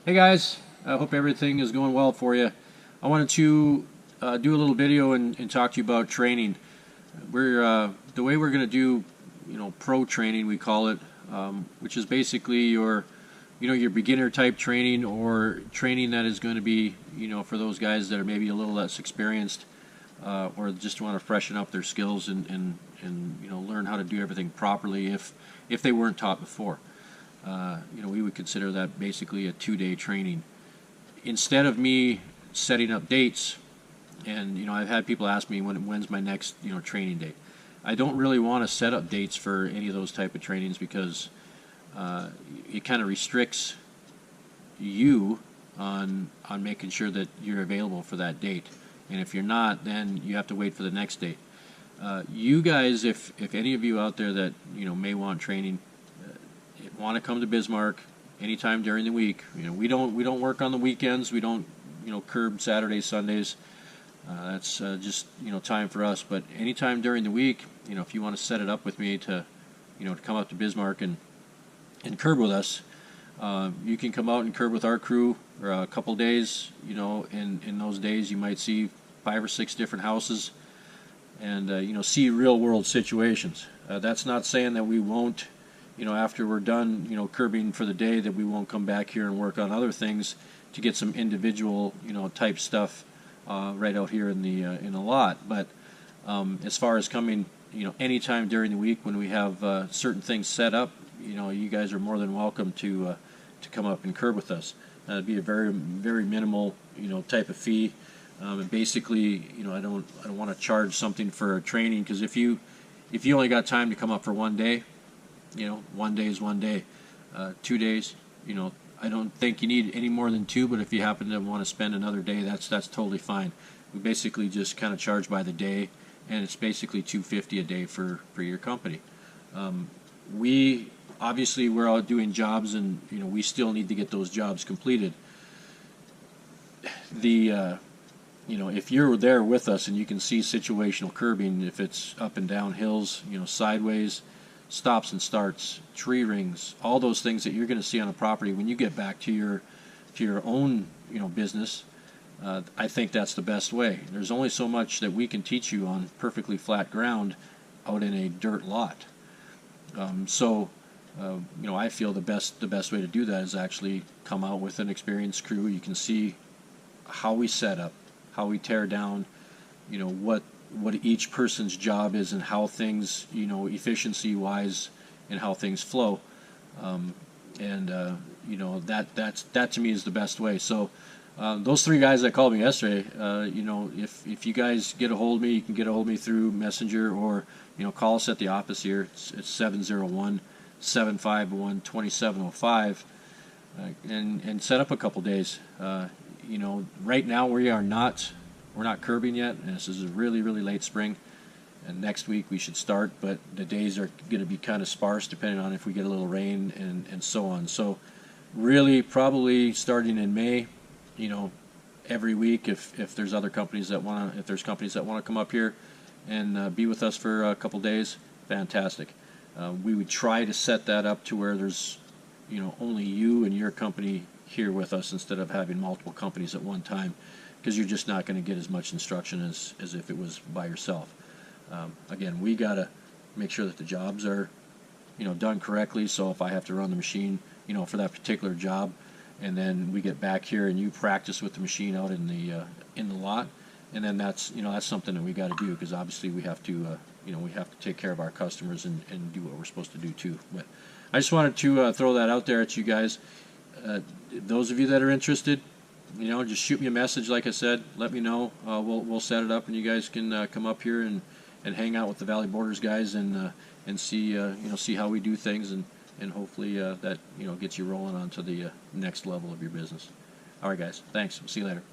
Hey guys, I hope everything is going well for you. I wanted to do a little video and talk to you about training. The way we're going to do, pro training we call it, which is basically your beginner type training or training that is going to be, for those guys that are maybe a little less experienced or just want to freshen up their skills and learn how to do everything properly if they weren't taught before. We would consider that basically a 2-day training. Instead of me setting up dates, and I've had people ask me when's my next training date. I don't really want to set up dates for any of those type of trainings because it kind of restricts you on making sure that you're available for that date. And if you're not, then you have to wait for the next date. You guys, if any of you out there that may want training, want to come to Bismarck anytime during the week. We don't work on the weekends. We don't curb Saturdays, Sundays. That's just time for us. But anytime during the week, if you want to set it up with me to to come up to Bismarck and curb with us, you can come out and curb with our crew for a couple days. In those days you might see 5 or 6 different houses and see real world situations. That's not saying that we won't. After we're done, curbing for the day, that we won't come back here and work on other things to get some individual, type stuff right out here in the lot. But as far as coming, anytime during the week when we have certain things set up, you guys are more than welcome to come up and curb with us. It'd be a very, very minimal, type of fee. And basically, I don't want to charge something for a training, because if you only got time to come up for one day. 1 day is 1 day. 2 days, I don't think you need any more than 2, but if you happen to want to spend another day, that's totally fine. We basically just kind of charge by the day, and it's basically $250 a day for your company. We're all doing jobs, and we still need to get those jobs completed. If you're there with us and you can see situational curbing, if it's up and down hills, sideways, stops and starts, tree rings, all those things that you're going to see on a property when you get back to your own business, I think that's the best way. There's only so much that we can teach you on perfectly flat ground out in a dirt lot. I feel the best way to do that is actually come out with an experienced crew. You can see how we set up, how we tear down, what each person's job is and how things, efficiency wise, and how things flow. That to me is the best way. So those 3 guys that called me yesterday, if you guys get a hold of me, you can get a hold of me through Messenger, or call us at the office here. It's 701-751-2705, and set up a couple days. Right now we're not curbing yet, and this is a really, really late spring, and next week we should start, but the days are going to be kind of sparse depending on if we get a little rain and so on. So really probably starting in May, every week, if there's other companies that want to, if there's companies that want to come up here and be with us for a couple days, fantastic. We would try to set that up to where there's only you and your company here with us, instead of having multiple companies at one time, because you're just not going to get as much instruction as if it was by yourself. Again, we got to make sure that the jobs are done correctly. So if I have to run the machine for that particular job, and then we get back here and you practice with the machine out in the lot, and then that's something that we got to do, because obviously we have to take care of our customers and do what we're supposed to do too. But I just wanted to throw that out there at you guys. Those of you that are interested, just shoot me a message. Like I said, let me know. We'll set it up, and you guys can come up here and hang out with the Valley Borders guys and see how we do things, and hopefully that gets you rolling onto the next level of your business. All right, guys. Thanks. We'll see you later.